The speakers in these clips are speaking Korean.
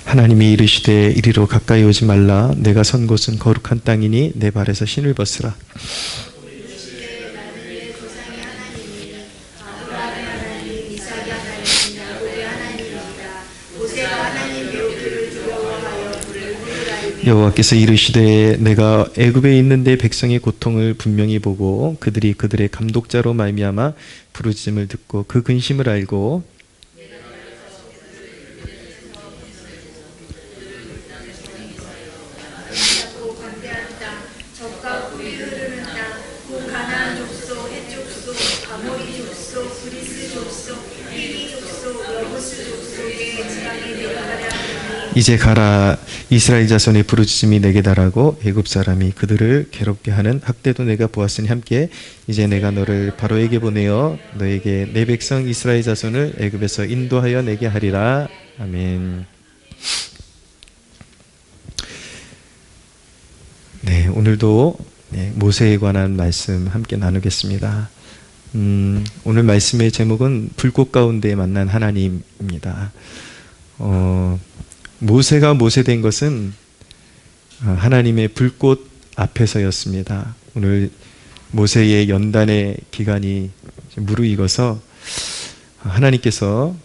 하나님이 이르시되 이리로 가까이 오지 말라. 내가 선 곳은 거룩한 땅이니 내 발에서 신을 벗으라. 여호와께서 이르시되 내가 애굽에 있는 내 백성의 고통을 분명히 보고 그들이 그들의 감독자로 말미암아 부르짖음을 듣고 그 근심을 알고 이제 가라. 이스라엘 자손의 부르짖음이 내게 달하고 애굽 사람이 그들을 괴롭게 하는 학대도 내가 보았으니 함께 이제 내가 너를 바로에게 보내어 너에게 내 백성 이스라엘 자손을 애굽에서 인도하여 내게 하리라. 아멘. 네, 오늘도 모세에 관한 말씀 함께 나누겠습니다. 오늘 말씀의 제목은 불꽃 가운데 만난 하나님입니다. 모세가 모세된 것은 하나님의 불꽃 앞에서였습니다. 오늘 모세의 연단의 기간이 무르익어서 하나님께서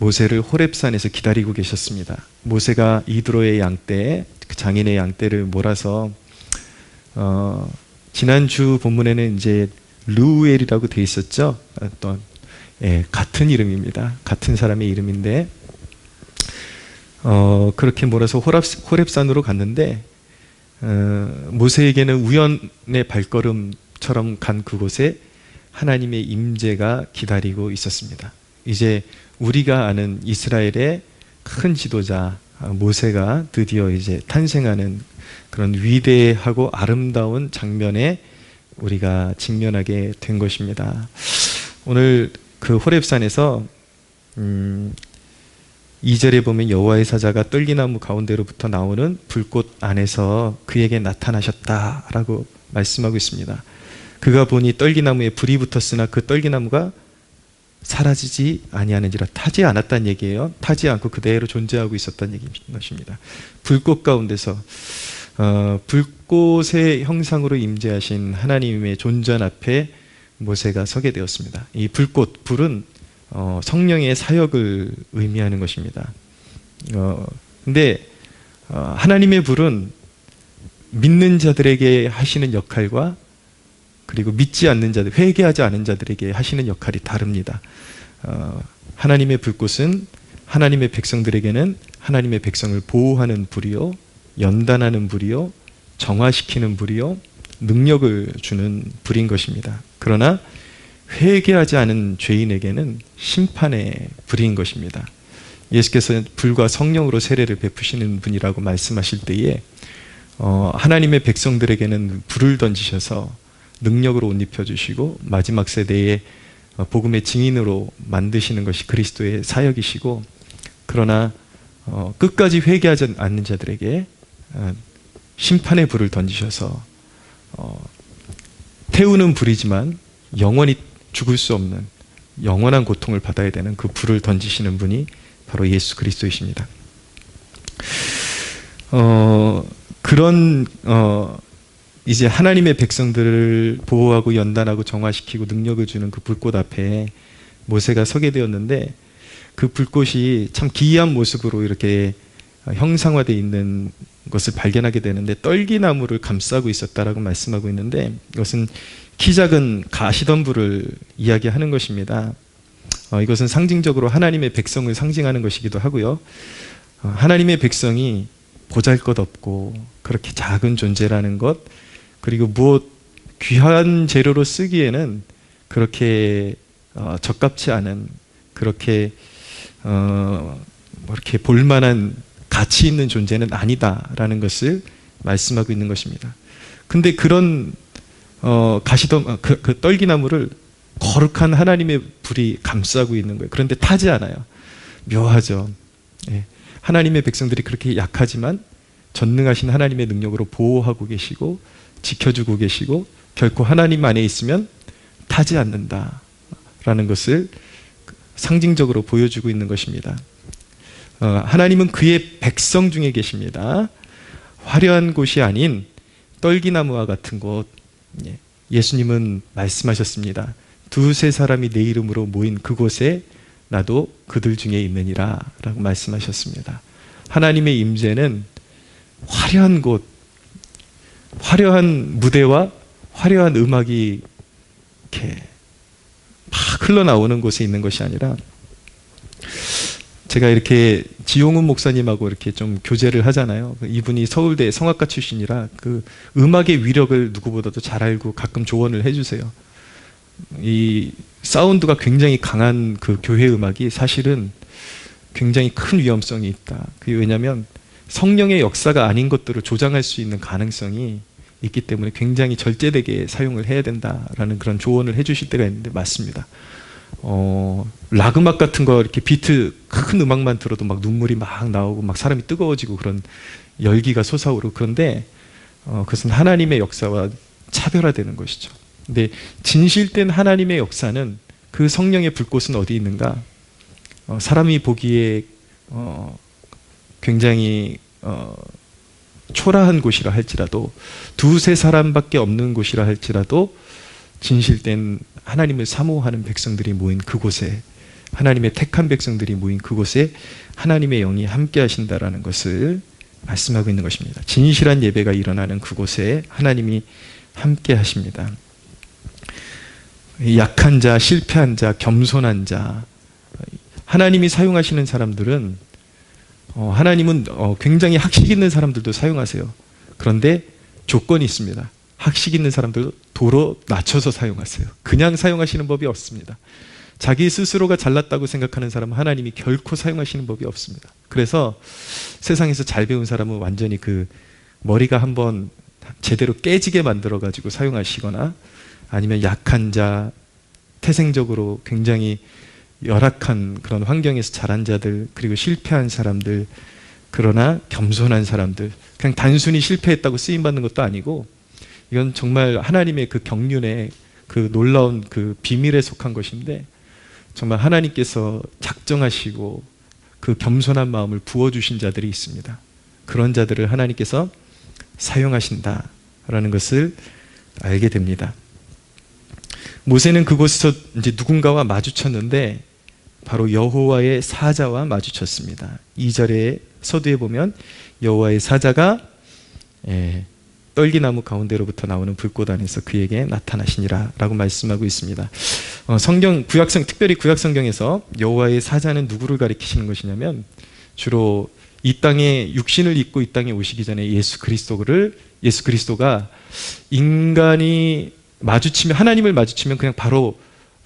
모세를 호렙산에서 기다리고 계셨습니다. 모세가 이드로의 양떼, 그 장인의 양떼를 몰아서 지난주 본문에는 이제 르우엘이라고 되어 있었죠. 어떤 같은 이름입니다. 같은 사람의 이름인데 그렇게 몰아서 호렙산으로 갔는데 모세에게는 우연의 발걸음처럼 간 그곳에 하나님의 임재가 기다리고 있었습니다. 이제 우리가 아는 이스라엘의 큰 지도자 모세가 드디어 이제 탄생하는 그런 위대하고 아름다운 장면에 우리가 직면하게 된 것입니다. 오늘 그 호렙산에서 2절에 보면 여호와의 사자가 떨기나무 가운데로부터 나오는 불꽃 안에서 그에게 나타나셨다라고 말씀하고 있습니다. 그가 보니 떨기나무에 불이 붙었으나 그 떨기나무가 사라지지 아니하는지라. 타지 않았다는 얘기예요. 타지 않고 그대로 존재하고 있었다는 것입니다. 불꽃 가운데서 불꽃의 형상으로 임재하신 하나님의 존전 앞에 모세가 서게 되었습니다. 이 불꽃, 불은 성령의 사역을 의미하는 것입니다. 근데 하나님의 불은 믿는 자들에게 하시는 역할과 그리고 믿지 않는 자들, 회개하지 않은 자들에게 하시는 역할이 다릅니다. 하나님의 불꽃은 하나님의 백성들에게는 하나님의 백성을 보호하는 불이요, 연단하는 불이요, 정화시키는 불이요, 능력을 주는 불인 것입니다. 그러나 회개하지 않은 죄인에게는 심판의 불인 것입니다. 예수께서 불과 성령으로 세례를 베푸시는 분이라고 말씀하실 때에 하나님의 백성들에게는 불을 던지셔서 능력으로 옷 입혀주시고 마지막 세대에 복음의 증인으로 만드시는 것이 그리스도의 사역이시고, 그러나 끝까지 회개하지 않는 자들에게 심판의 불을 던지셔서 태우는 불이지만 영원히 죽을 수 없는 영원한 고통을 받아야 되는 그 불을 던지시는 분이 바로 예수 그리스도이십니다. 그런 이제 하나님의 백성들을 보호하고 연단하고 정화시키고 능력을 주는 그 불꽃 앞에 모세가 서게 되었는데, 그 불꽃이 참 기이한 모습으로 이렇게 형상화되어 있는 것을 발견하게 되는데, 떨기나무를 감싸고 있었다라고 말씀하고 있는데, 이것은 키 작은 가시덤불을 이야기하는 것입니다. 이것은 상징적으로 하나님의 백성을 상징하는 것이기도 하고요. 하나님의 백성이 보잘것없고 그렇게 작은 존재라는 것, 그리고 무엇 귀한 재료로 쓰기에는 그렇게 적합치 않은, 그렇게 이렇게 볼만한 가치 있는 존재는 아니다라는 것을 말씀하고 있는 것입니다. 근데 그런 그 떨기나무를 거룩한 하나님의 불이 감싸고 있는 거예요. 그런데 타지 않아요. 묘하죠. 하나님의 백성들이 그렇게 약하지만 전능하신 하나님의 능력으로 보호하고 계시고 지켜주고 계시고, 결코 하나님 안에 있으면 타지 않는다라는 것을 상징적으로 보여주고 있는 것입니다. 하나님은 그의 백성 중에 계십니다. 화려한 곳이 아닌 떨기나무와 같은 곳. 예수님은 말씀하셨습니다. 두세 사람이 내 이름으로 모인 그곳에 나도 그들 중에 있느니라 라고 말씀하셨습니다. 하나님의 임재는 화려한 곳, 화려한 무대와 화려한 음악이 이렇게 막 흘러나오는 곳에 있는 것이 아니라, 제가 이렇게 지용훈 목사님하고 이렇게 좀 교제를 하잖아요. 이분이 서울대 성악가 출신이라 그 음악의 위력을 누구보다도 잘 알고 가끔 조언을 해주세요. 이 사운드가 굉장히 강한 그 교회 음악이 사실은 굉장히 큰 위험성이 있다. 그게 왜냐하면 성령의 역사가 아닌 것들을 조장할 수 있는 가능성이 있기 때문에 굉장히 절제되게 사용을 해야 된다라는 그런 조언을 해주실 때가 있는데 맞습니다. 락 음악 같은 거 이렇게 비트 큰 음악만 들어도 막 눈물이 막 나오고 막 사람이 뜨거워지고 그런 열기가 솟아오르고, 그런데 그것은 하나님의 역사와 차별화되는 것이죠. 근데 진실된 하나님의 역사는, 그 성령의 불꽃은 어디 있는가? 사람이 보기에 굉장히 초라한 곳이라 할지라도, 두세 사람밖에 없는 곳이라 할지라도 진실된 하나님을 사모하는 백성들이 모인 그곳에, 하나님의 택한 백성들이 모인 그곳에 하나님의 영이 함께 하신다라는 것을 말씀하고 있는 것입니다. 진실한 예배가 일어나는 그곳에 하나님이 함께 하십니다. 약한 자, 실패한 자, 겸손한 자, 하나님이 사용하시는 사람들은, 하나님은 굉장히 학식 있는 사람들도 사용하세요. 그런데 조건이 있습니다. 학식 있는 사람들도 도로 낮춰서 사용하세요. 그냥 사용하시는 법이 없습니다. 자기 스스로가 잘났다고 생각하는 사람은 하나님이 결코 사용하시는 법이 없습니다. 그래서 세상에서 잘 배운 사람은 완전히 그 머리가 한번 제대로 깨지게 만들어 가지고 사용하시거나, 아니면 약한 자, 태생적으로 굉장히 열악한 그런 환경에서 자란 자들, 그리고 실패한 사람들, 그러나 겸손한 사람들, 그냥 단순히 실패했다고 쓰임받는 것도 아니고, 이건 정말 하나님의 그 경륜의 그 놀라운 그 비밀에 속한 것인데, 정말 하나님께서 작정하시고 그 겸손한 마음을 부어주신 자들이 있습니다. 그런 자들을 하나님께서 사용하신다라는 것을 알게 됩니다. 모세는 그곳에서 이제 누군가와 마주쳤는데 바로 여호와의 사자와 마주쳤습니다. 2절의 서두에 보면 여호와의 사자가 떨기나무 가운데로부터 나오는 불꽃 안에서 그에게 나타나시니라 라고 말씀하고 있습니다. 성경, 특별히 구약성경에서 여호와의 사자는 누구를 가리키시는 것이냐면, 주로 이 땅에 육신을 입고 이 땅에 오시기 전에 예수 그리스도가 인간이 마주치면, 하나님을 마주치면 그냥 바로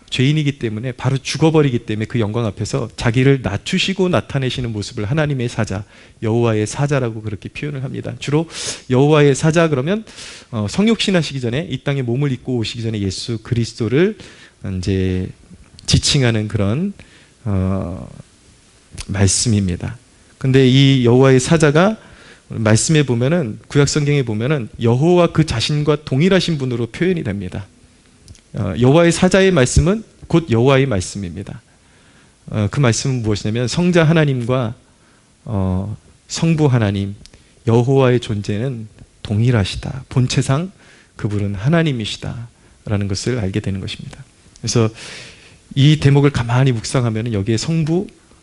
죄인이기 때문에 바로 죽어버리기 때문에 그 영광 앞에서 자기를 낮추시고 나타내시는 모습을 하나님의 사자, 여호와의 사자라고 그렇게 표현을 합니다. 주로 여호와의 사자 그러면 성육신 하시기 전에 이 땅에 몸을 입고 오시기 전에 예수 그리스도를 이제 지칭하는 그런 말씀입니다. 근데 이 여호와의 사자가 말씀에 보면은, 구약 성경에 보면은 여호와 그 자신과 동일하신 분으로 표현이 됩니다. 여호와의 사자의 말씀은 곧 여호와의 말씀입니다. 그 말씀은 무엇이냐면, 성자 하나님과 성부 하나님, 여호와의 존재는 동일하시다. 본체상 그분은 하나님이시다 라는 것을 알게 되는 것입니다. 그래서 이 대목을 가만히 묵상하면 여기에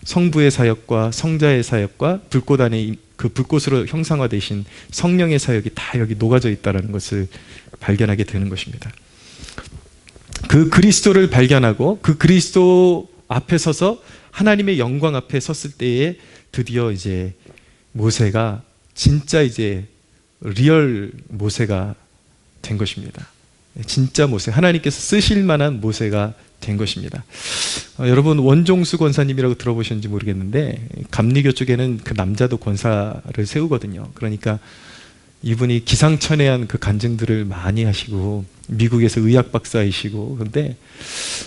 성부의 사역과 성자의 사역과 불꽃 안에 그 불꽃으로 형상화되신 성령의 사역이 다 여기 녹아져 있다는 것을 발견하게 되는 것입니다. 그 그리스도를 발견하고 그 그리스도 앞에 서서 하나님의 영광 앞에 섰을 때에 드디어 이제 모세가 진짜 이제 리얼 모세가 된 것입니다. 진짜 모세, 하나님께서 쓰실 만한 모세가 된 것입니다. 여러분, 원종수 권사님이라고 들어보셨는지 모르겠는데 감리교 쪽에는 그 남자도 권사를 세우거든요. 그러니까 이분이 기상천외한 그 간증들을 많이 하시고 미국에서 의학 박사이시고, 그런데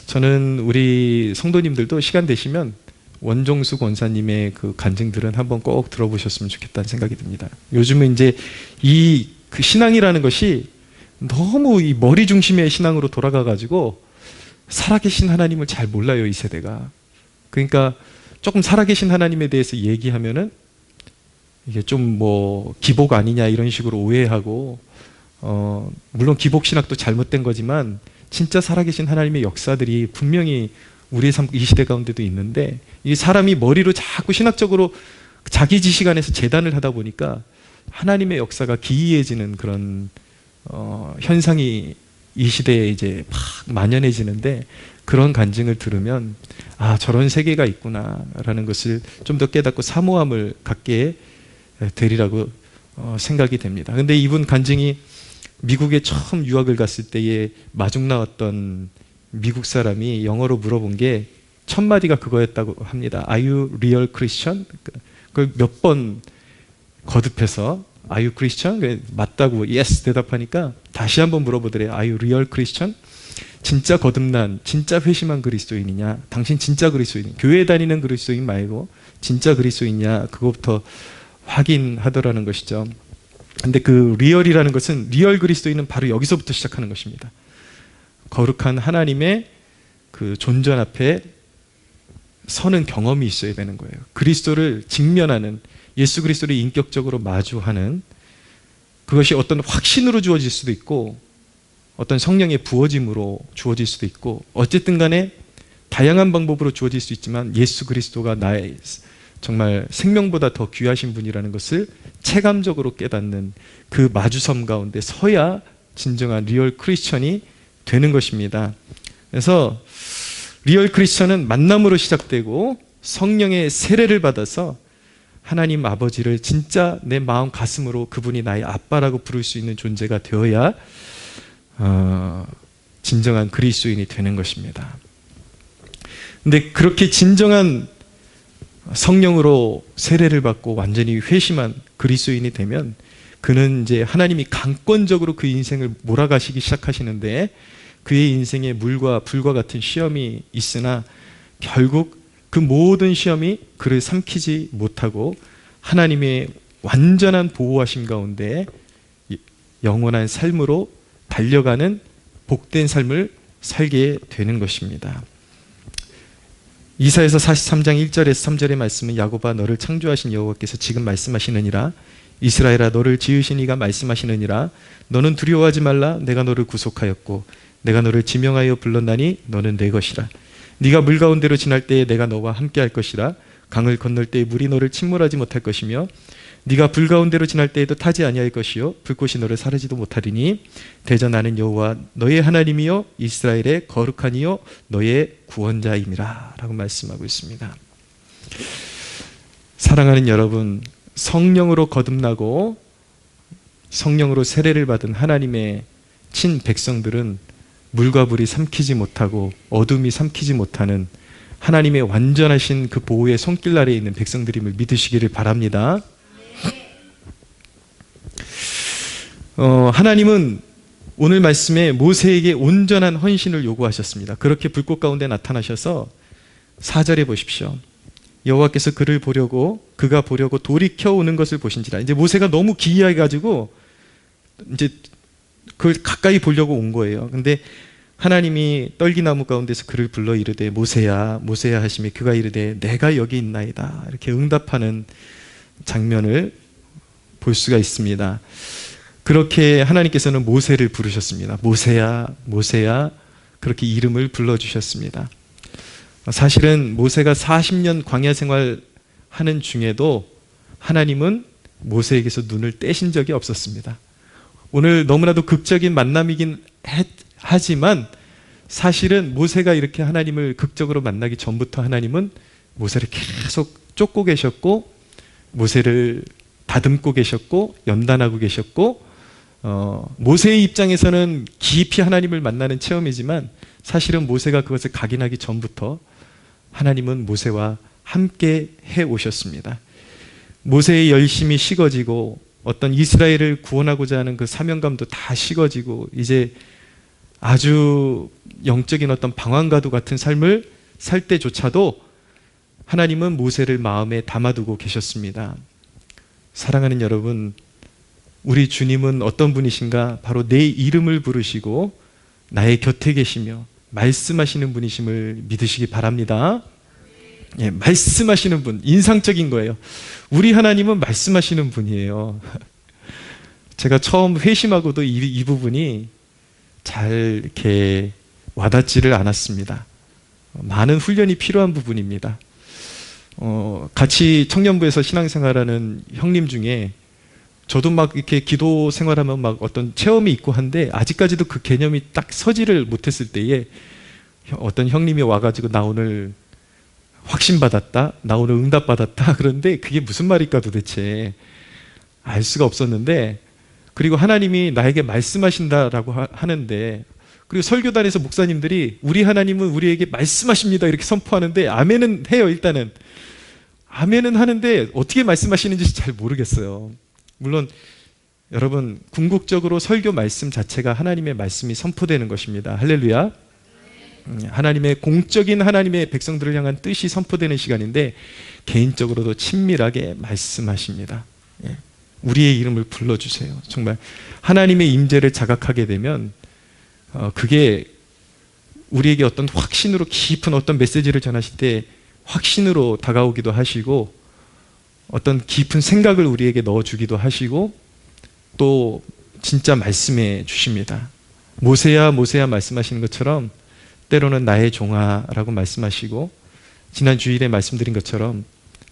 저는 우리 성도님들도 시간 되시면 원종수 권사님의 그 간증들은 한번 꼭 들어보셨으면 좋겠다는 생각이 듭니다. 요즘은 이제 이 그 신앙이라는 것이 너무 이 머리 중심의 신앙으로 돌아가 가지고 살아계신 하나님을 잘 몰라요, 이 세대가. 그러니까 조금 살아계신 하나님에 대해서 얘기하면은 이게 좀 뭐 기복 아니냐 이런 식으로 오해하고, 물론 기복 신학도 잘못된 거지만 진짜 살아계신 하나님의 역사들이 분명히 우리의 삶, 이 시대 가운데도 있는데, 이 사람이 머리로 자꾸 신학적으로 자기 지식 안에서 재단을 하다 보니까 하나님의 역사가 기이해지는 그런 현상이 이 시대에 이제 막 만연해지는데, 그런 간증을 들으면 아, 저런 세계가 있구나라는 것을 좀 더 깨닫고 사모함을 갖게 되리라고 생각이 됩니다. 근데 이분 간증이 미국에 처음 유학을 갔을 때에 마중 나왔던 미국 사람이 영어로 물어본 게 첫 마디가 그거였다고 합니다. Are you real Christian? 그걸 몇 번 거듭해서 Are you Christian? 맞다고 Yes 대답하니까 다시 한번 물어보더래요. Are you real Christian? 진짜 거듭난, 진짜 회심한 그리스도인이냐? 당신 진짜 그리스도인, 교회 다니는 그리스도인 말고 진짜 그리스도인이냐? 그것부터 확인하더라는 것이죠. 근데 그 리얼이라는 것은, 리얼 그리스도인은 바로 여기서부터 시작하는 것입니다. 거룩한 하나님의 그 존전 앞에 서는 경험이 있어야 되는 거예요. 그리스도를 직면하는, 예수 그리스도를 인격적으로 마주하는, 그것이 어떤 확신으로 주어질 수도 있고 어떤 성령의 부어짐으로 주어질 수도 있고, 어쨌든 간에 다양한 방법으로 주어질 수 있지만 예수 그리스도가 나의 정말 생명보다 더 귀하신 분이라는 것을 체감적으로 깨닫는 그 마주섬 가운데 서야 진정한 리얼 크리스천이 되는 것입니다. 그래서 리얼 크리스천은 만남으로 시작되고 성령의 세례를 받아서 하나님 아버지를 진짜 내 마음 가슴으로 그분이 나의 아빠라고 부를 수 있는 존재가 되어야 진정한 그리스도인이 되는 것입니다. 근데 그렇게 진정한 성령으로 세례를 받고 완전히 회심한 그리스도인이 되면 그는 이제 하나님이 강권적으로 그 인생을 몰아가시기 시작하시는데, 그의 인생에 물과 불과 같은 시험이 있으나 결국 그 모든 시험이 그를 삼키지 못하고 하나님의 완전한 보호하심 가운데 영원한 삶으로 달려가는 복된 삶을 살게 되는 것입니다. 이사야서 43장 1절에서 3절의 말씀은, 야곱아 너를 창조하신 여호와께서 지금 말씀하시느니라. 이스라엘아 너를 지으신 이가 말씀하시느니라. 너는 두려워하지 말라. 내가 너를 구속하였고 내가 너를 지명하여 불렀나니 너는 내 것이라. 네가 물 가운데로 지날 때에 내가 너와 함께 할 것이라. 강을 건널 때에 물이 너를 침몰하지 못할 것이며 네가 불 가운데로 지날 때에도 타지 아니할 것이요 불꽃이 너를 사르지도 못하리니 대저 나는 여호와 너의 하나님이요 이스라엘의 거룩한 이요 너의 구원자임이라 라고 말씀하고 있습니다. 사랑하는 여러분, 성령으로 거듭나고 성령으로 세례를 받은 하나님의 친 백성들은 물과 불이 삼키지 못하고 어둠이 삼키지 못하는 하나님의 완전하신 그 보호의 손길 아래에 있는 백성들임을 믿으시기를 바랍니다. 하나님은 오늘 말씀에 모세에게 온전한 헌신을 요구하셨습니다. 그렇게 불꽃 가운데 나타나셔서 4절에 보십시오. 여호와께서 그가 보려고 돌이켜 오는 것을 보신지라. 이제 모세가 너무 기이해 가지고 이제 그걸 가까이 보려고 온 거예요. 근데 하나님이 떨기나무 가운데서 그를 불러 이르되 모세야 모세야 하시며 그가 이르되 내가 여기 있나이다 이렇게 응답하는 장면을 볼 수가 있습니다. 그렇게 하나님께서는 모세를 부르셨습니다. 모세야 모세야 그렇게 이름을 불러주셨습니다. 사실은 모세가 40년 광야 생활하는 중에도 하나님은 모세에게서 눈을 떼신 적이 없었습니다. 오늘 너무나도 극적인 만남이긴 하지만 사실은 모세가 이렇게 하나님을 극적으로 만나기 전부터 하나님은 모세를 계속 쫓고 계셨고 모세를 다듬고 계셨고 연단하고 계셨고 모세의 입장에서는 깊이 하나님을 만나는 체험이지만 사실은 모세가 그것을 각인하기 전부터 하나님은 모세와 함께 해 오셨습니다. 모세의 열심이 식어지고 어떤 이스라엘을 구원하고자 하는 그 사명감도 다 식어지고 이제 아주 영적인 어떤 방황과도 같은 삶을 살 때조차도 하나님은 모세를 마음에 담아두고 계셨습니다. 사랑하는 여러분, 우리 주님은 어떤 분이신가? 바로 내 이름을 부르시고 나의 곁에 계시며 말씀하시는 분이심을 믿으시기 바랍니다. 예, 말씀하시는 분, 인상적인 거예요. 우리 하나님은 말씀하시는 분이에요. 제가 처음 회심하고도 이 부분이 잘 이렇게 와닿지를 않았습니다. 많은 훈련이 필요한 부분입니다. 같이 청년부에서 신앙생활하는 형님 중에 저도 막 이렇게 기도 생활하면 막 어떤 체험이 있고 한데 아직까지도 그 개념이 딱 서지를 못했을 때에 어떤 형님이 와가지고 나 오늘 확신받았다, 나 오늘 응답받았다, 그런데 그게 무슨 말일까 도대체 알 수가 없었는데, 그리고 하나님이 나에게 말씀하신다라고 하는데, 그리고 설교단에서 목사님들이 우리 하나님은 우리에게 말씀하십니다 이렇게 선포하는데 아멘은 해요. 일단은 아멘은 하는데 어떻게 말씀하시는지 잘 모르겠어요. 물론 여러분, 궁극적으로 설교 말씀 자체가 하나님의 말씀이 선포되는 것입니다. 할렐루야. 하나님의 공적인 하나님의 백성들을 향한 뜻이 선포되는 시간인데 개인적으로도 친밀하게 말씀하십니다. 예. 우리의 이름을 불러주세요. 정말 하나님의 임재를 자각하게 되면 그게 우리에게 어떤 확신으로 깊은 어떤 메시지를 전하실 때 확신으로 다가오기도 하시고 어떤 깊은 생각을 우리에게 넣어주기도 하시고 또 진짜 말씀해 주십니다. 모세야 모세야 말씀하시는 것처럼 때로는 나의 종아라고 말씀하시고, 지난 주일에 말씀드린 것처럼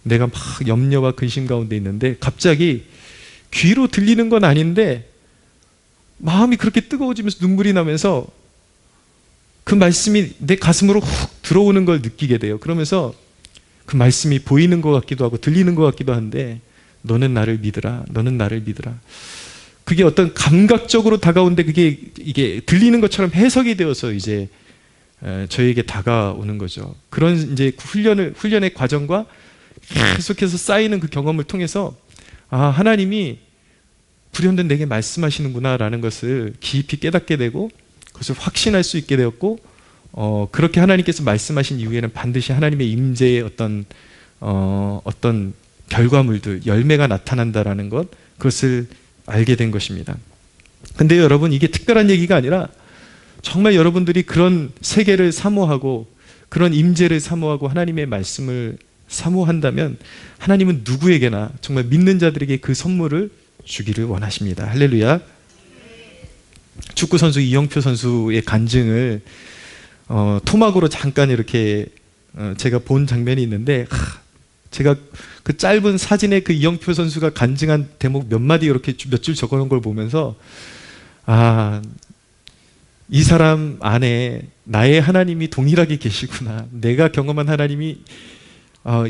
내가 막 염려와 근심 가운데 있는데 갑자기 귀로 들리는 건 아닌데 마음이 그렇게 뜨거워지면서 눈물이 나면서 그 말씀이 내 가슴으로 훅 들어오는 걸 느끼게 돼요. 그러면서 그 말씀이 보이는 것 같기도 하고 들리는 것 같기도 한데 너는 나를 믿으라, 너는 나를 믿으라. 그게 어떤 감각적으로 다가오는데 그게 이게 들리는 것처럼 해석이 되어서 이제 저에게 다가오는 거죠. 그런 이제 훈련의 과정과 계속해서 쌓이는 그 경험을 통해서 하나님이 불현듯 내게 말씀하시는구나라는 것을 깊이 깨닫게 되고 그것을 확신할 수 있게 되었고, 그렇게 하나님께서 말씀하신 이후에는 반드시 하나님의 임재의 어떤 결과물들, 열매가 나타난다라는 것, 그것을 알게 된 것입니다. 근데 여러분, 이게 특별한 얘기가 아니라 정말 여러분들이 그런 세계를 사모하고 그런 임재를 사모하고 하나님의 말씀을 사모한다면 하나님은 누구에게나 정말 믿는 자들에게 그 선물을 주기를 원하십니다. 할렐루야. 축구선수 이영표 선수의 간증을 토막으로 잠깐 이렇게 제가 본 장면이 있는데, 제가 그 짧은 사진에 그 이영표 선수가 간증한 대목 몇 마디 이렇게 몇 줄 적어놓은 걸 보면서 이 사람 안에 나의 하나님이 동일하게 계시구나, 내가 경험한 하나님이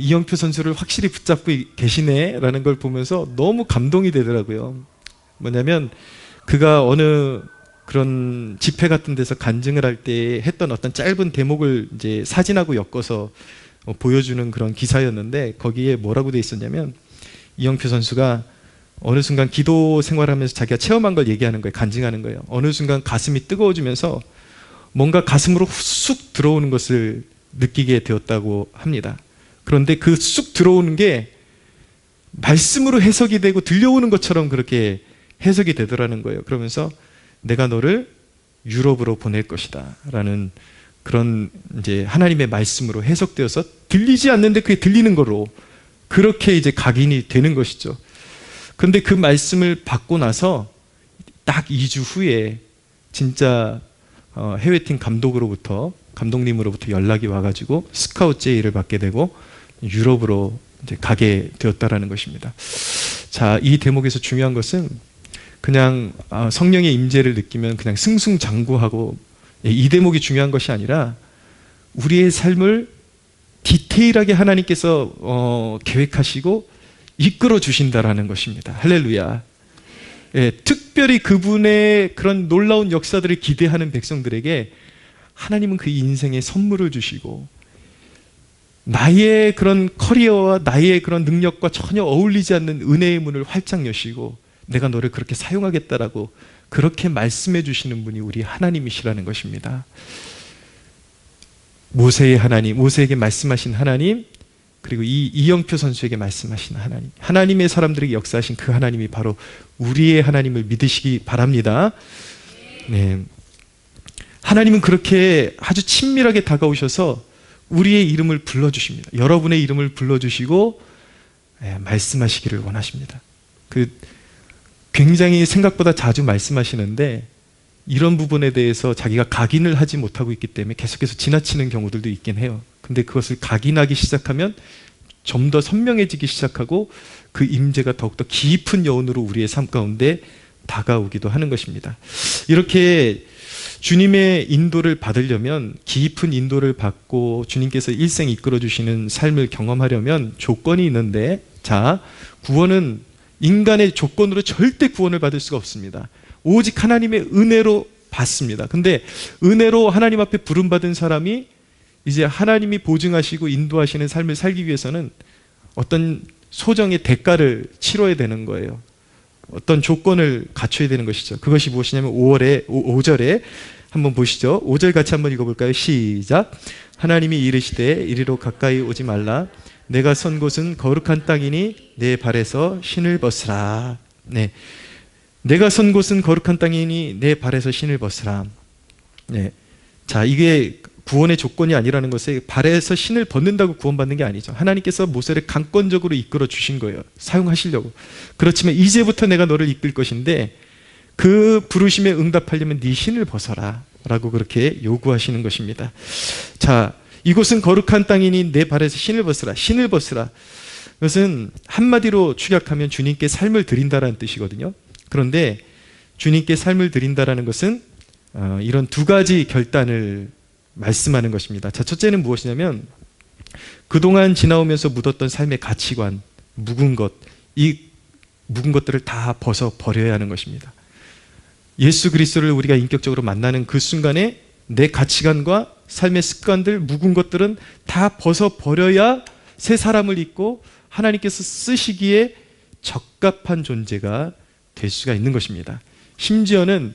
이영표 선수를 확실히 붙잡고 계시네 라는 걸 보면서 너무 감동이 되더라고요. 뭐냐면 그가 어느 그런 집회 같은 데서 간증을 할 때 했던 어떤 짧은 대목을 이제 사진하고 엮어서 보여주는 그런 기사였는데, 거기에 뭐라고 돼 있었냐면 이영표 선수가 어느 순간 기도 생활하면서 자기가 체험한 걸 얘기하는 거예요. 간증하는 거예요. 어느 순간 가슴이 뜨거워지면서 뭔가 가슴으로 쑥 들어오는 것을 느끼게 되었다고 합니다. 그런데 그 쑥 들어오는 게 말씀으로 해석이 되고 들려오는 것처럼 그렇게 해석이 되더라는 거예요. 그러면서 내가 너를 유럽으로 보낼 것이다 라는 그런 이제 하나님의 말씀으로 해석되어서 들리지 않는데 그게 들리는 거로 그렇게 이제 각인이 되는 것이죠. 그런데 그 말씀을 받고 나서 딱 2주 후에 진짜 해외팀 감독님으로부터 연락이 와가지고 스카우트 제의를 받게 되고 유럽으로 이제 가게 되었다라는 것입니다. 자, 이 대목에서 중요한 것은 그냥 성령의 임재를 느끼면 그냥 승승장구하고 이 대목이 중요한 것이 아니라 우리의 삶을 디테일하게 하나님께서 계획하시고 이끌어 주신다라는 것입니다. 할렐루야. 예, 특별히 그분의 그런 놀라운 역사들을 기대하는 백성들에게 하나님은 그 인생의 선물을 주시고 나의 그런 커리어와 나의 그런 능력과 전혀 어울리지 않는 은혜의 문을 활짝 여시고 내가 너를 그렇게 사용하겠다라고 그렇게 말씀해 주시는 분이 우리 하나님이시라는 것입니다. 모세의 하나님, 모세에게 말씀하신 하나님, 그리고 이영표 선수에게 말씀하신 하나님, 하나님의 사람들에게 역사하신 그 하나님이 바로 우리의 하나님을 믿으시기 바랍니다. 네. 하나님은 그렇게 아주 친밀하게 다가오셔서 우리의 이름을 불러주십니다. 여러분의 이름을 불러주시고 말씀하시기를 원하십니다. 굉장히 생각보다 자주 말씀하시는데 이런 부분에 대해서 자기가 각인을 하지 못하고 있기 때문에 계속해서 지나치는 경우들도 있긴 해요. 근데 그것을 각인하기 시작하면 좀 더 선명해지기 시작하고 그 임재가 더욱더 깊은 여운으로 우리의 삶 가운데 다가오기도 하는 것입니다. 이렇게 주님의 인도를 받으려면, 깊은 인도를 받고 주님께서 일생 이끌어 주시는 삶을 경험하려면 조건이 있는데, 자, 구원은 인간의 조건으로 절대 구원을 받을 수가 없습니다. 오직 하나님의 은혜로 받습니다. 근데 은혜로 하나님 앞에 부름받은 사람이 이제 하나님이 보증하시고 인도하시는 삶을 살기 위해서는 어떤 소정의 대가를 치러야 되는 거예요. 어떤 조건을 갖춰야 되는 것이죠. 그것이 무엇이냐면 5절에 한번 보시죠. 5절 같이 한번 읽어볼까요? 시작. 하나님이 이르시되 이리로 가까이 오지 말라. 내가 선 곳은 거룩한 땅이니 내 발에서 신을 벗으라. 네, 내가 선 곳은 거룩한 땅이니 내 발에서 신을 벗으라. 네, 자, 이게 구원의 조건이 아니라는 것에 발에서 신을 벗는다고 구원받는 게 아니죠. 하나님께서 모세를 강권적으로 이끌어 주신 거예요. 사용하시려고. 그렇지만 이제부터 내가 너를 이끌 것인데 그 부르심에 응답하려면 네 신을 벗어라 라고 그렇게 요구하시는 것입니다. 자, 이곳은 거룩한 땅이니 내 발에서 신을 벗으라. 신을 벗으라. 그것은 한마디로 축약하면 주님께 삶을 드린다라는 뜻이거든요. 그런데 주님께 삶을 드린다라는 것은 이런 두 가지 결단을 말씀하는 것입니다. 자, 첫째는 무엇이냐면 그동안 지나오면서 묻었던 삶의 가치관, 묵은 것, 이 묵은 것들을 다 벗어 버려야 하는 것입니다. 예수 그리스도를 우리가 인격적으로 만나는 그 순간에 내 가치관과 삶의 습관들, 묵은 것들은 다 벗어 버려야 새 사람을 입고 하나님께서 쓰시기에 적합한 존재가 될 수가 있는 것입니다. 심지어는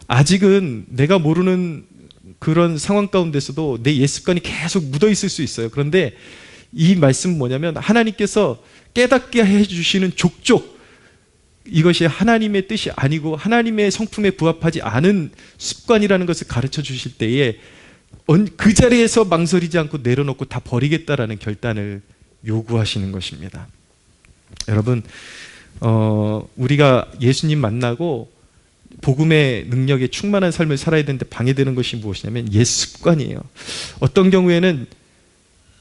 아직은 내가 모르는 그런 상황 가운데서도 내 옛 습관이 계속 묻어 있을 수 있어요. 그런데 이 말씀은 뭐냐면 하나님께서 깨닫게 해주시는 족족, 이것이 하나님의 뜻이 아니고 하나님의 성품에 부합하지 않은 습관이라는 것을 가르쳐 주실 때에 그 자리에서 망설이지 않고 내려놓고 다 버리겠다라는 결단을 요구하시는 것입니다. 여러분, 우리가 예수님 만나고 복음의 능력에 충만한 삶을 살아야 되는데 방해되는 것이 무엇이냐면 옛 습관이에요. 어떤 경우에는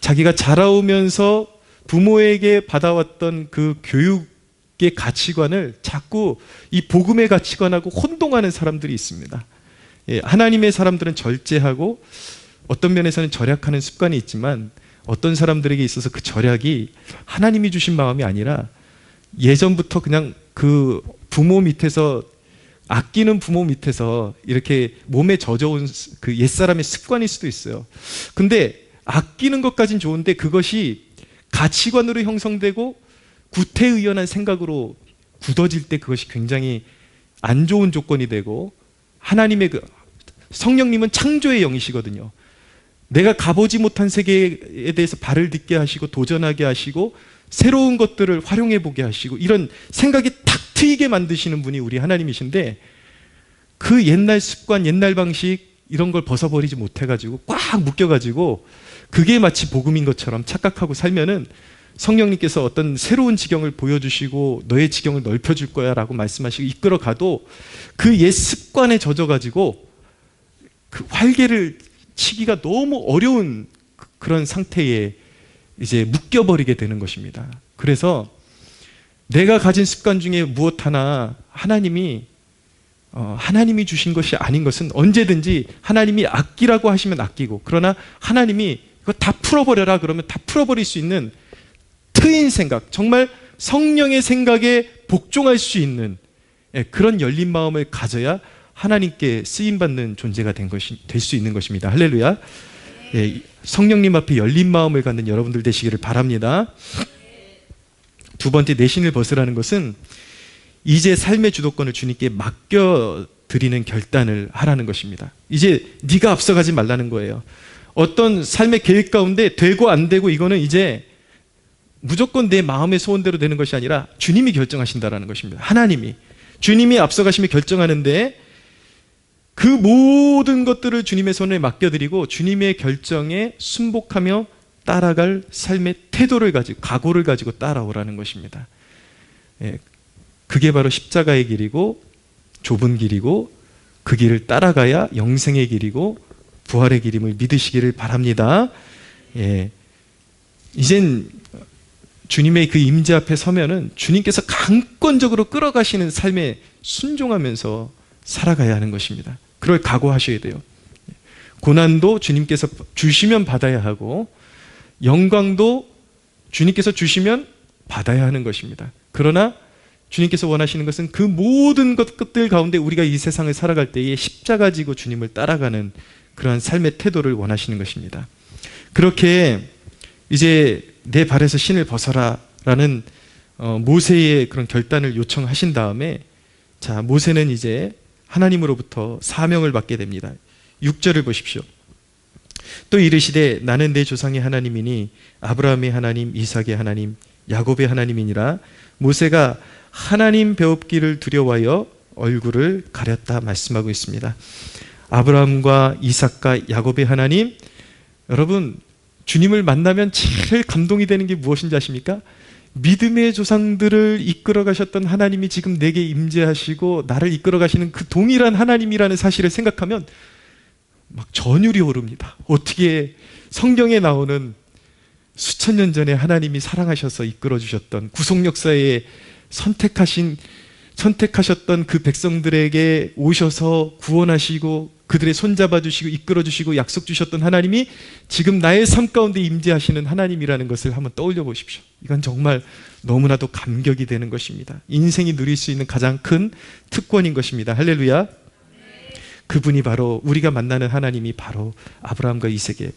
자기가 자라오면서 부모에게 받아왔던 그 교육의 가치관을 자꾸 이 복음의 가치관하고 혼동하는 사람들이 있습니다. 예, 하나님의 사람들은 절제하고 어떤 면에서는 절약하는 습관이 있지만 어떤 사람들에게 있어서 그 절약이 하나님이 주신 마음이 아니라 예전부터 그냥 그 부모 밑에서 아끼는 부모 밑에서 이렇게 몸에 젖어온 그 옛사람의 습관일 수도 있어요. 근데 아끼는 것까진 좋은데 그것이 가치관으로 형성되고 구태의연한 생각으로 굳어질 때 그것이 굉장히 안 좋은 조건이 되고, 하나님의 성령님은 창조의 영이시거든요. 내가 가보지 못한 세계에 대해서 발을 딛게 하시고 도전하게 하시고 새로운 것들을 활용해 보게 하시고 이런 생각이 탁 트이게 만드시는 분이 우리 하나님이신데, 그 옛날 습관, 옛날 방식 이런 걸 벗어버리지 못해가지고 꽉 묶여가지고 그게 마치 복음인 것처럼 착각하고 살면은 성령님께서 어떤 새로운 지경을 보여주시고 너의 지경을 넓혀줄 거야 라고 말씀하시고 이끌어가도 그 옛 습관에 젖어가지고 그 활개를 치기가 너무 어려운 그런 상태에 이제 묶여버리게 되는 것입니다. 그래서 내가 가진 습관 중에 무엇 하나 하나님이 주신 것이 아닌 것은 언제든지 하나님이 아끼라고 하시면 아끼고, 그러나 하나님이 이거 다 풀어버려라 그러면 다 풀어버릴 수 있는 트인 생각, 정말 성령의 생각에 복종할 수 있는 그런 열린 마음을 가져야 하나님께 쓰임받는 존재가 될 수 있는 것입니다. 할렐루야. 성령님 앞에 열린 마음을 갖는 여러분들 되시기를 바랍니다. 두 번째, 내 신을 벗으라는 것은 이제 삶의 주도권을 주님께 맡겨드리는 결단을 하라는 것입니다. 이제 네가 앞서가지 말라는 거예요. 어떤 삶의 계획 가운데 되고 안 되고 이거는 이제 무조건 내 마음의 소원대로 되는 것이 아니라 주님이 결정하신다라는 것입니다. 하나님이, 주님이 앞서가시며 결정하는데 그 모든 것들을 주님의 손에 맡겨드리고 주님의 결정에 순복하며 따라갈 삶의 태도를 가지고, 각오를 가지고 따라오라는 것입니다. 예, 그게 바로 십자가의 길이고 좁은 길이고, 그 길을 따라가야 영생의 길이고 부활의 길임을 믿으시기를 바랍니다. 예, 이젠 주님의 그 임재 앞에 서면은 주님께서 강권적으로 끌어가시는 삶에 순종하면서 살아가야 하는 것입니다. 그걸 각오하셔야 돼요. 고난도 주님께서 주시면 받아야 하고, 영광도 주님께서 주시면 받아야 하는 것입니다. 그러나 주님께서 원하시는 것은 그 모든 것들 가운데 우리가 이 세상을 살아갈 때에 십자가 지고 주님을 따라가는 그러한 삶의 태도를 원하시는 것입니다. 그렇게 이제 내 발에서 신을 벗어라 라는 모세의 그런 결단을 요청하신 다음에, 자, 모세는 이제 하나님으로부터 사명을 받게 됩니다. 6절을 보십시오. 또 이르시되 나는 내 조상의 하나님이니 아브라함의 하나님, 이삭의 하나님, 야곱의 하나님이니라. 모세가 하나님 배웁기를 두려워하여 얼굴을 가렸다 말씀하고 있습니다. 아브라함과 이삭과 야곱의 하나님, 여러분 주님을 만나면 제일 감동이 되는 게 무엇인지 아십니까? 믿음의 조상들을 이끌어 가셨던 하나님이 지금 내게 임재하시고 나를 이끌어 가시는 그 동일한 하나님이라는 사실을 생각하면 막 전율이 오릅니다. 어떻게 성경에 나오는 수천 년 전에 하나님이 사랑하셔서 이끌어 주셨던, 구속 역사에 선택하셨던 그 백성들에게 오셔서 구원하시고 그들의 손잡아 주시고 이끌어 주시고 약속 주셨던 하나님이 지금 나의 삶 가운데 임재하시는 하나님이라는 것을 한번 떠올려 보십시오. 이건 정말 너무나도 감격이 되는 것입니다. 인생이 누릴 수 있는 가장 큰 특권인 것입니다. 할렐루야. 그분이 바로, 우리가 만나는 하나님이 바로 아브라함과 이삭의,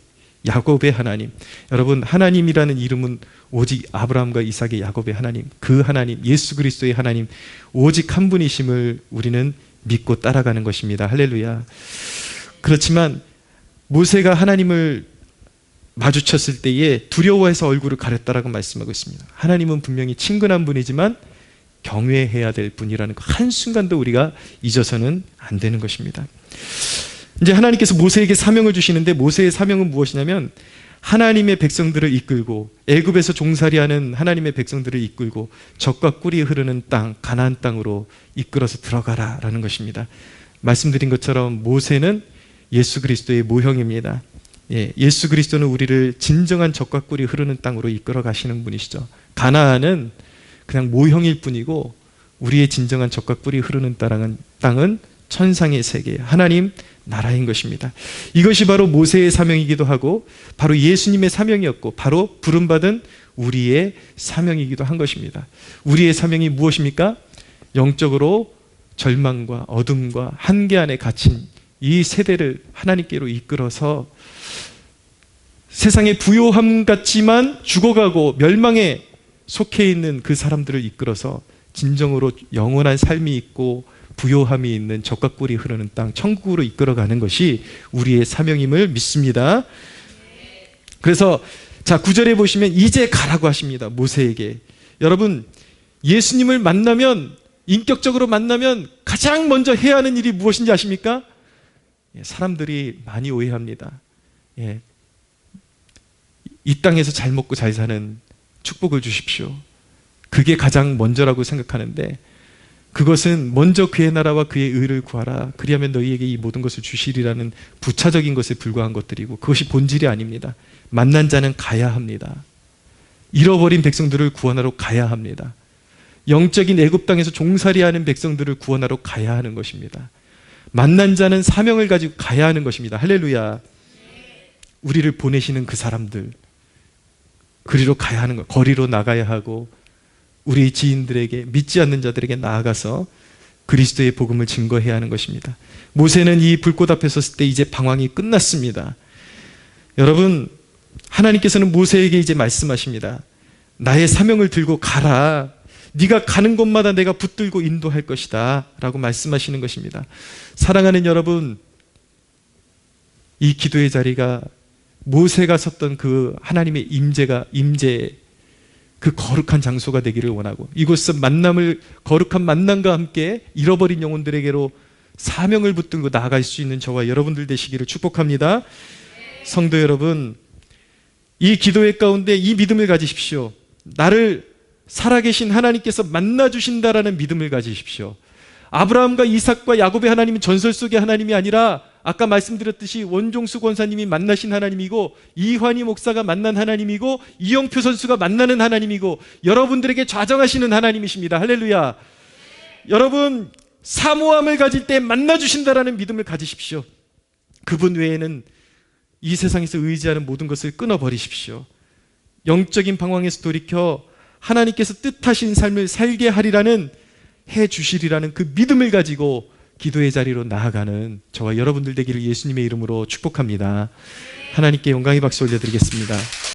야곱의 하나님. 여러분, 하나님이라는 이름은 오직 아브라함과 이삭의, 야곱의 하나님, 그 하나님, 예수 그리스도의 하나님, 오직 한 분이심을 우리는 믿고 따라가는 것입니다. 할렐루야. 그렇지만 모세가 하나님을 마주쳤을 때에 두려워해서 얼굴을 가렸다라고 말씀하고 있습니다. 하나님은 분명히 친근한 분이지만 경외해야 될 분이라는 거 한순간도 우리가 잊어서는 안 되는 것입니다. 이제 하나님께서 모세에게 사명을 주시는데, 모세의 사명은 무엇이냐면 하나님의 백성들을 이끌고, 애굽에서 종살이하는 하나님의 백성들을 이끌고 젖과 꿀이 흐르는 땅, 가나안 땅으로 이끌어서 들어가라라는 것입니다. 말씀드린 것처럼 모세는 예수 그리스도의 모형입니다. 예수 그리스도는 우리를 진정한 젖과 꿀이 흐르는 땅으로 이끌어 가시는 분이시죠. 가나안은 그냥 모형일 뿐이고 우리의 진정한 젖과 꿀이 흐르는 땅은 천상의 세계, 하나님 나라인 것입니다. 이것이 바로 모세의 사명이기도 하고 바로 예수님의 사명이었고 바로 부름받은 우리의 사명이기도 한 것입니다. 우리의 사명이 무엇입니까? 영적으로 절망과 어둠과 한계 안에 갇힌 이 세대를 하나님께로 이끌어서 세상의 부요함 같지만 죽어가고 멸망에 속해 있는 그 사람들을 이끌어서 진정으로 영원한 삶이 있고 부요함이 있는 젖과 꿀이 흐르는 땅, 천국으로 이끌어가는 것이 우리의 사명임을 믿습니다. 그래서 자, 9절에 보시면 이제 가라고 하십니다. 모세에게. 여러분, 예수님을 만나면, 인격적으로 만나면 가장 먼저 해야 하는 일이 무엇인지 아십니까? 사람들이 많이 오해합니다. 이 땅에서 잘 먹고 잘 사는 축복을 주십시오. 그게 가장 먼저라고 생각하는데, 그것은 먼저 그의 나라와 그의 의를 구하라, 그리하면 너희에게 이 모든 것을 주시리라는 부차적인 것에 불과한 것들이고 그것이 본질이 아닙니다. 만난 자는 가야 합니다. 잃어버린 백성들을 구원하러 가야 합니다. 영적인 애굽 땅에서 종살이하는 백성들을 구원하러 가야 하는 것입니다. 만난 자는 사명을 가지고 가야 하는 것입니다. 할렐루야. 우리를 보내시는 그 사람들, 그리로 가야 하는 것, 거리로 나가야 하고 우리 지인들에게, 믿지 않는 자들에게 나아가서 그리스도의 복음을 증거해야 하는 것입니다. 모세는 이 불꽃 앞에 섰을 때 이제 방황이 끝났습니다. 여러분, 하나님께서는 모세에게 이제 말씀하십니다. 나의 사명을 들고 가라. 네가 가는 곳마다 내가 붙들고 인도할 것이다 라고 말씀하시는 것입니다. 사랑하는 여러분, 이 기도의 자리가 모세가 섰던 그 하나님의 임재, 그 거룩한 장소가 되기를 원하고, 이곳은 거룩한 만남과 함께 잃어버린 영혼들에게로 사명을 붙들고 나아갈 수 있는 저와 여러분들 되시기를 축복합니다. 성도 여러분, 이 기도회 가운데 이 믿음을 가지십시오. 나를 살아계신 하나님께서 만나주신다라는 믿음을 가지십시오. 아브라함과 이삭과 야곱의 하나님은 전설 속의 하나님이 아니라 아까 말씀드렸듯이 원종수 권사님이 만나신 하나님이고, 이환희 목사가 만난 하나님이고, 이영표 선수가 만나는 하나님이고, 여러분들에게 좌정하시는 하나님이십니다. 할렐루야. 여러분, 사모함을 가질 때 만나주신다라는 믿음을 가지십시오. 그분 외에는 이 세상에서 의지하는 모든 것을 끊어버리십시오. 영적인 방황에서 돌이켜 하나님께서 뜻하신 삶을 살게 하리라는, 해 주시리라는 그 믿음을 가지고 기도의 자리로 나아가는 저와 여러분들 되기를 예수님의 이름으로 축복합니다. 하나님께 영광의 박수 올려드리겠습니다.